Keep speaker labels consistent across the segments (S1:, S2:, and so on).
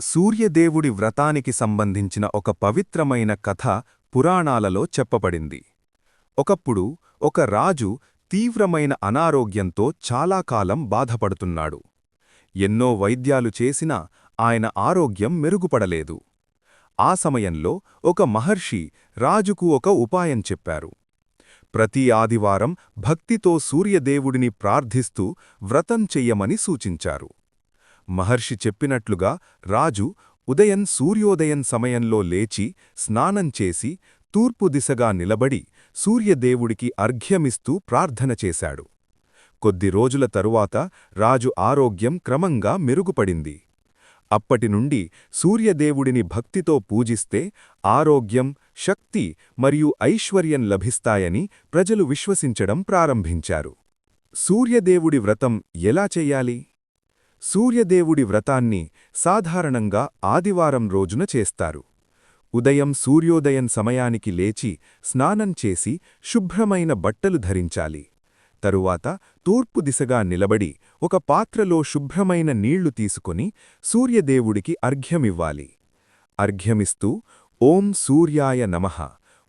S1: సూర్యదేవుడి వ్రతానికి సంబంధించిన ఒక పవిత్రమైన కథ పురాణాలలో చెప్పబడింది. ఒకప్పుడు ఒక రాజు తీవ్రమైన అనారోగ్యంతో చాలా కాలం బాధపడుతున్నాడు. ఎన్నో వైద్యాలు చేసినా ఆయన ఆరోగ్యం మెరుగుపడలేదు. ఆ సమయంలో ఒక మహర్షి రాజుకు ఒక ఉపాయం చెప్పారు. ప్రతి ఆదివారం భక్తితో సూర్యదేవుడిని ప్రార్థిస్తూ వ్రతం చెయ్యమని సూచించారు. మహర్షి చెప్పినట్లుగా రాజు ఉదయం సూర్యోదయం సమయంలో లేచి స్నానం చేసి తూర్పు దిశగా నిలబడి సూర్యదేవుడికి అర్ఘ్యమిస్తూ ప్రార్థన చేశాడు. కొద్ది రోజుల తరువాత రాజు ఆరోగ్యం క్రమంగా మెరుగుపడింది. అప్పటినుండి సూర్యదేవుడిని భక్తితో పూజిస్తే ఆరోగ్యం, శక్తి మరియు ఐశ్వర్యం లభిస్తాయని ప్రజలు విశ్వసించడం ప్రారంభించారు. సూర్యదేవుడి వ్రతం ఎలా చెయ్యాలి? సూర్యదేవుడి వ్రతాన్ని సాధారణంగా ఆదివారం రోజున చేస్తారు. ఉదయం సూర్యోదయం సమయానికి లేచి స్నానం చేసి శుభ్రమైన బట్టలు ధరించాలి. తరువాత తూర్పు దిశగా నిలబడి ఒక పాత్రలో శుభ్రమైన నీళ్లు తీసుకొని సూర్యదేవుడికి అర్ఘ్యమివ్వాలి. అర్ఘ్యమిస్తూ ఓం సూర్యాయ నమః,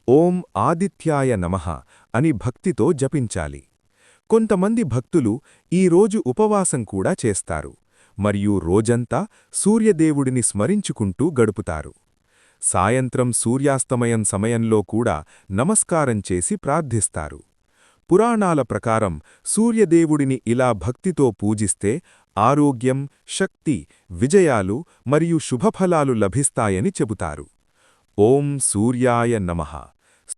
S1: ఓం ఆదిత్యాయ నమః అని భక్తితో జపించాలి. కొంతమంది భక్తులు ఈ రోజు ఉపవాసం కూడా చేస్తారు మరియు రోజంతా సూర్యదేవుడిని స్మరించుకుంటూ గడుపుతారు. సాయంత్రం సూర్యాస్తమయం సమయంలో కూడా నమస్కారం చేసి ప్రార్థిస్తారు. పురాణాల ప్రకారం సూర్యదేవుడిని ఇలా భక్తితో పూజిస్తే ఆరోగ్యం, శక్తి, విజయాలు మరియు శుభఫలాలు లభిస్తాయని చెబుతారు. ఓం సూర్యాయ నమః.